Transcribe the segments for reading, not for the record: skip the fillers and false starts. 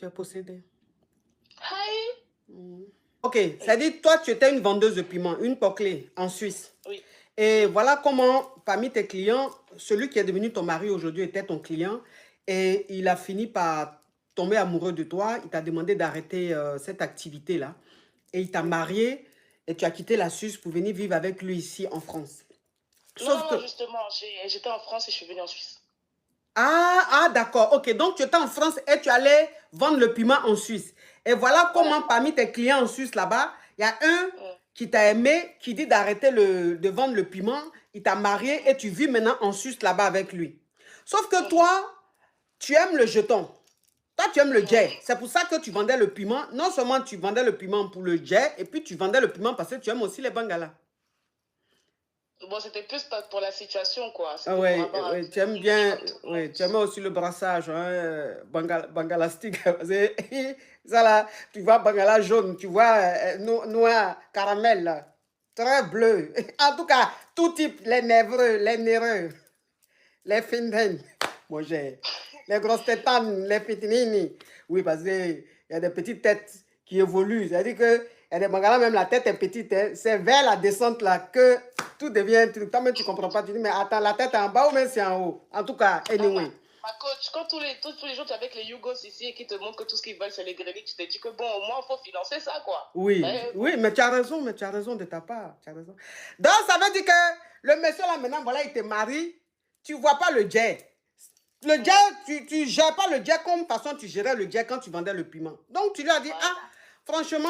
Tu es possédée. Hi. Ok, c'est-à-dire, toi, tu étais une vendeuse de piment, une poclée en Suisse. Oui. Et voilà comment, parmi tes clients, celui qui est devenu ton mari aujourd'hui était ton client et il a fini par tomber amoureux de toi. Il t'a demandé d'arrêter cette activité-là et il t'a marié et tu as quitté la Suisse pour venir vivre avec lui ici en France. Sauf que... Non, justement, j'étais en France et je suis venue en Suisse. Ah, d'accord. Ok, donc tu étais en France et tu allais vendre le piment en Suisse. Et voilà comment parmi tes clients en Suisse là-bas, il y a un qui t'a aimé, qui dit d'arrêter de vendre le piment. Il t'a marié et tu vis maintenant en Suisse là-bas avec lui. Sauf que toi, tu aimes le jeton. Toi, tu aimes le jet. C'est pour ça que tu vendais le piment. Non seulement tu vendais le piment pour le jet, et puis tu vendais le piment parce que tu aimes aussi les bangalas. Bon, c'était plus pour la situation, quoi. Ah ouais, ouais, tu aimes bien, ouais, tu aimes aussi le brassage, hein, bangalastique. Ça là, tu vois bangala jaune, tu vois noir, caramel, là, très bleu. En tout cas, tout type, les névreux, les néreux, les finden. Moi, j'ai les grosses tétanes, les fitinini. Oui, parce qu'il y a des petites têtes qui évoluent. C'est-à-dire que il y a des bangalas, même la tête est petite. Hein. C'est vers la descente là que tout devient un truc. Toi-même, tu ne comprends pas. Tu dis, mais attends, la tête est en bas ou même c'est en haut? En tout cas, anyway. Ma coach, quand tous les jours tu es avec les Yougos ici et qui te montrent que tout ce qu'ils veulent c'est les gréliques, tu te dis que bon, au moins il faut financer ça, quoi. Oui, oui, mais tu as raison de ta part. Tu as raison. Donc, ça veut dire que le monsieur là maintenant, voilà, il te marie. Tu ne vois pas le jet. Le jet, tu ne gères pas le jet comme façon tu gérais le jet quand tu vendais le piment. Donc, tu lui as dit, ah, franchement,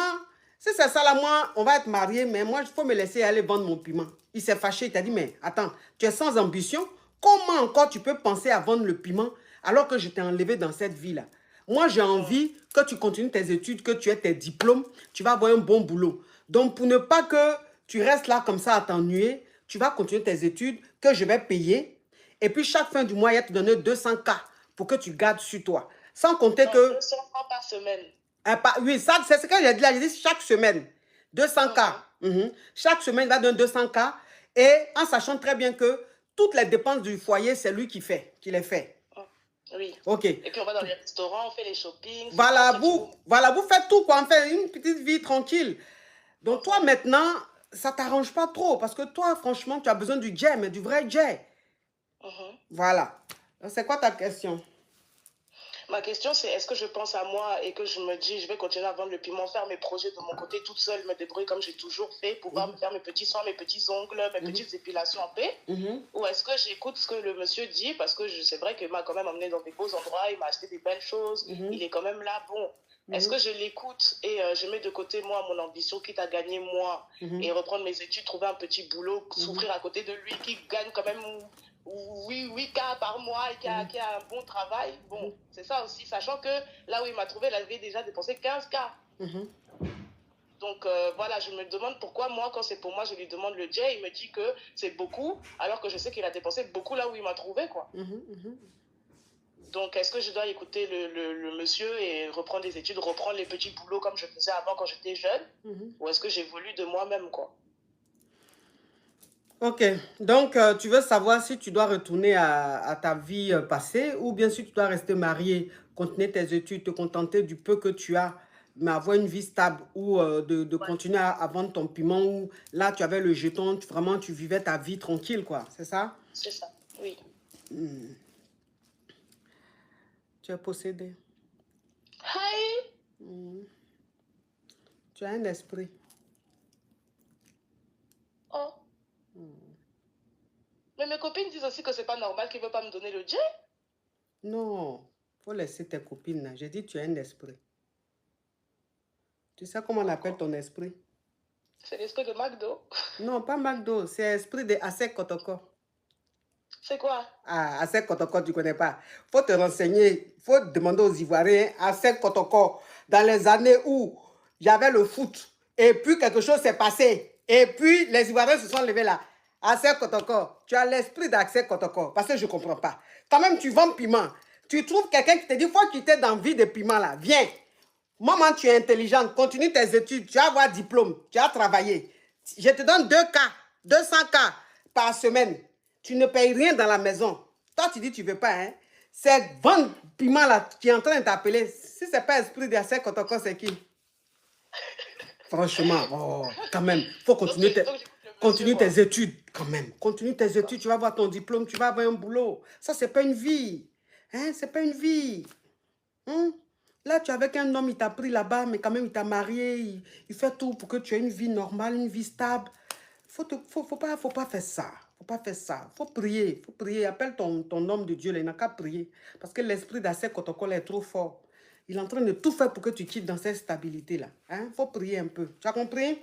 si c'est ça là, moi, on va être mariés, mais moi, il faut me laisser aller vendre mon piment. Il s'est fâché, il t'a dit, mais attends, tu es sans ambition. Comment encore tu peux penser à vendre le piment alors que je t'ai enlevé dans cette vie-là? Moi, j'ai envie que tu continues tes études, que tu aies tes diplômes, tu vas avoir un bon boulot. Donc, pour ne pas que tu restes là comme ça à t'ennuyer, tu vas continuer tes études que je vais payer. Et puis, chaque fin du mois, il va te donner 200 K pour que tu gardes sur toi. Sans compter que... 200 francs par semaine. Oui, ça, c'est ce que j'ai dit là. J'ai dit chaque semaine. 200 K. Chaque semaine, il va donner 200 K. Et en sachant très bien que toutes les dépenses du foyer, c'est lui qui les fait. Oui. Ok. Et puis on va dans les restaurants, on fait les shoppings. Voilà, vous faites tout, quoi. On fait une petite vie tranquille. Donc, toi, maintenant, ça ne t'arrange pas trop. Parce que toi, franchement, tu as besoin du jet, mais du vrai jet. Voilà. C'est quoi ta question? Ma question, c'est est-ce que je pense à moi et que je me dis, je vais continuer à vendre le piment, faire mes projets de mon côté toute seule, me débrouiller comme j'ai toujours fait, pouvoir me faire mes petits soins, mes petits ongles, mes petites épilations en paix? Ou est-ce que j'écoute ce que le monsieur dit? Parce que c'est vrai qu'il m'a quand même emmené dans des beaux endroits, il m'a acheté des belles choses, il est quand même là, bon. Est-ce que je l'écoute et je mets de côté, moi, mon ambition, quitte à gagner moi et reprendre mes études, trouver un petit boulot, souffrir à côté de lui qui gagne quand même 8K par mois et qui a un bon travail. Bon, c'est ça aussi, sachant que là où il m'a trouvé, il avait déjà dépensé 15K. Donc voilà, je me demande pourquoi moi, quand c'est pour moi, je lui demande le jet, il me dit que c'est beaucoup, alors que je sais qu'il a dépensé beaucoup là où il m'a trouvé, quoi. Donc, est-ce que je dois écouter le monsieur et reprendre des études, reprendre les petits boulots comme je faisais avant quand j'étais jeune? Ou est-ce que j'évolue de moi-même, quoi? Ok, donc tu veux savoir si tu dois retourner à ta vie passée ou bien si tu dois rester marié, continuer tes études, te contenter du peu que tu as, mais avoir une vie stable ou de continuer à vendre ton piment ou là tu avais le jeton, vraiment tu vivais ta vie tranquille, quoi, c'est ça? C'est ça, oui. Tu es possédé. Hi! Tu as un esprit. Oh. Mais mes copines disent aussi que c'est pas normal qu'ils ne veulent pas me donner le jet. Non, faut laisser tes copines là. J'ai dit tu as un esprit. Tu sais comment on appelle ton esprit? C'est l'esprit de McDo. Non, pas McDo, c'est l'esprit de Asek Kotoko. C'est quoi? Ah, Asek Kotoko, tu ne connais pas. Faut te renseigner, faut demander aux Ivoiriens, Asek Kotoko, dans les années où j'avais le foot, et puis quelque chose s'est passé, et puis les Ivoiriens se sont levés là. Asek Kotoko, tu as l'esprit d'Asek Kotoko, parce que je ne comprends pas. Quand même, tu vends piment. Tu trouves quelqu'un qui te dit, faut quitter dans vie de piment là, viens. Maman, tu es intelligente, continue tes études, tu vas avoir diplôme, tu as travaillé. Je te donne 2K, 200K par semaine. Tu ne payes rien dans la maison. Toi, tu dis tu ne veux pas, hein? C'est vendre piment là, qui est en train de t'appeler. Si c'est pas esprit d'Assec Kotoko, c'est qui? Franchement, oh, quand même, faut continuer, continue tes études, quand même. Continue tes études, tu vas avoir ton diplôme, tu vas avoir un boulot. Ça, c'est pas une vie. Hein, c'est pas une vie. Hein? Là, tu es avec un homme, il t'a pris là-bas, mais quand même, il t'a marié. Il fait tout pour que tu aies une vie normale, une vie stable. Faut pas faire ça. Faut pas faire ça. Faut prier. Faut prier. Appelle ton homme de Dieu. Là, il n'a qu'à prier. Parce que l'esprit d'Assec Kotoko est trop fort. Il est en train de tout faire pour que tu quittes dans cette stabilité-là. Hein? Faut prier un peu. Tu as compris?